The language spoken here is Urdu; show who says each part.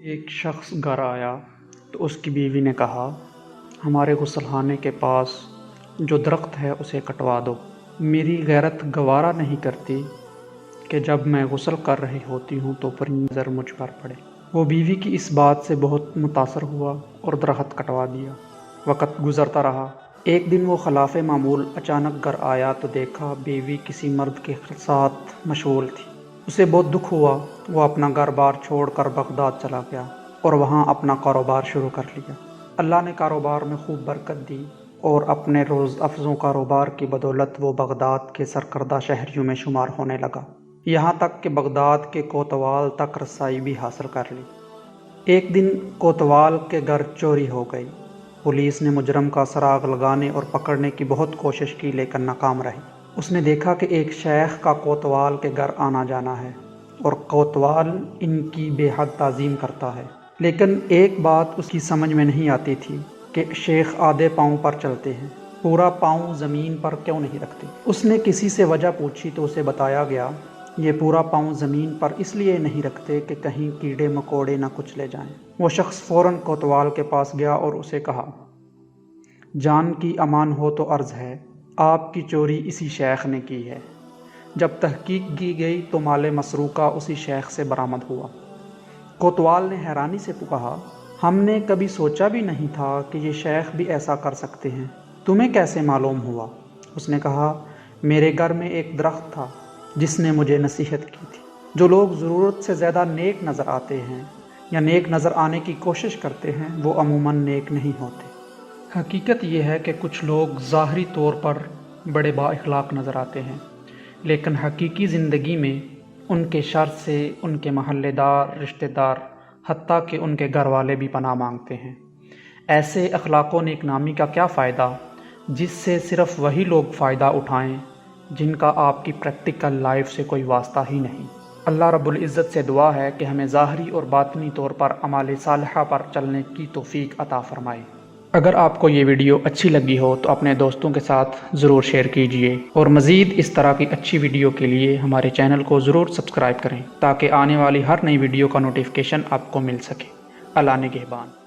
Speaker 1: ایک شخص گھر آیا تو اس کی بیوی نے کہا، ہمارے غسل خانے کے پاس جو درخت ہے اسے کٹوا دو۔ میری غیرت گوارا نہیں کرتی کہ جب میں غسل کر رہی ہوتی ہوں تو پرندے کی نظر مجھ پر پڑے۔ وہ بیوی کی اس بات سے بہت متاثر ہوا اور درخت کٹوا دیا۔ وقت گزرتا رہا۔ ایک دن وہ خلاف معمول اچانک گھر آیا تو دیکھا بیوی کسی مرد کے ساتھ مشغول تھی۔ اسے بہت دکھ ہوا۔ وہ اپنا گھر بار چھوڑ کر بغداد چلا گیا اور وہاں اپنا کاروبار شروع کر لیا۔ اللہ نے کاروبار میں خوب برکت دی اور اپنے روز افزوں کاروبار کی بدولت وہ بغداد کے سرکردہ شہریوں میں شمار ہونے لگا، یہاں تک کہ بغداد کے کوتوال تک رسائی بھی حاصل کر لی۔ ایک دن کوتوال کے گھر چوری ہو گئی۔ پولیس نے مجرم کا سراغ لگانے اور پکڑنے کی بہت کوشش کی لیکن ناکام رہی۔ اس نے دیکھا کہ ایک شیخ کا کوتوال کے گھر آنا جانا ہے اور کوتوال ان کی بے حد تعظیم کرتا ہے، لیکن ایک بات اس کی سمجھ میں نہیں آتی تھی کہ شیخ آدھے پاؤں پر چلتے ہیں، پورا پاؤں زمین پر کیوں نہیں رکھتے۔ اس نے کسی سے وجہ پوچھی تو اسے بتایا گیا یہ پورا پاؤں زمین پر اس لیے نہیں رکھتے کہ کہیں کیڑے مکوڑے نہ کچھ لے جائیں۔ وہ شخص فوراً کوتوال کے پاس گیا اور اسے کہا، جان کی امان ہو تو عرض ہے، آپ کی چوری اسی شیخ نے کی ہے۔ جب تحقیق کی گئی تو مال مسروقہ اسی شیخ سے برآمد ہوا۔ کوتوال نے حیرانی سے کہا، ہم نے کبھی سوچا بھی نہیں تھا کہ یہ شیخ بھی ایسا کر سکتے ہیں، تمہیں کیسے معلوم ہوا؟ اس نے کہا، میرے گھر میں ایک درخت تھا جس نے مجھے نصیحت کی تھی۔ جو لوگ ضرورت سے زیادہ نیک نظر آتے ہیں یا نیک نظر آنے کی کوشش کرتے ہیں وہ عموماً نیک نہیں ہوتے۔ حقیقت یہ ہے کہ کچھ لوگ ظاہری طور پر بڑے با اخلاق نظر آتے ہیں، لیکن حقیقی زندگی میں ان کے شر سے ان کے محلے دار، رشتہ دار، حتیٰ کہ ان کے گھر والے بھی پناہ مانگتے ہیں۔ ایسے اخلاق و نیک نامی کا کیا فائدہ جس سے صرف وہی لوگ فائدہ اٹھائیں جن کا آپ کی پریکٹیکل لائف سے کوئی واسطہ ہی نہیں۔ اللہ رب العزت سے دعا ہے کہ ہمیں ظاہری اور باطنی طور پر اعمال صالحہ پر چلنے کی توفیق عطا فرمائے۔ اگر آپ کو یہ ویڈیو اچھی لگی ہو تو اپنے دوستوں کے ساتھ ضرور شیئر کیجیے اور مزید اس طرح کی اچھی ویڈیو کے لیے ہمارے چینل کو ضرور سبسکرائب کریں تاکہ آنے والی ہر نئی ویڈیو کا نوٹیفیکیشن آپ کو مل سکے۔ اللہ نگہبان۔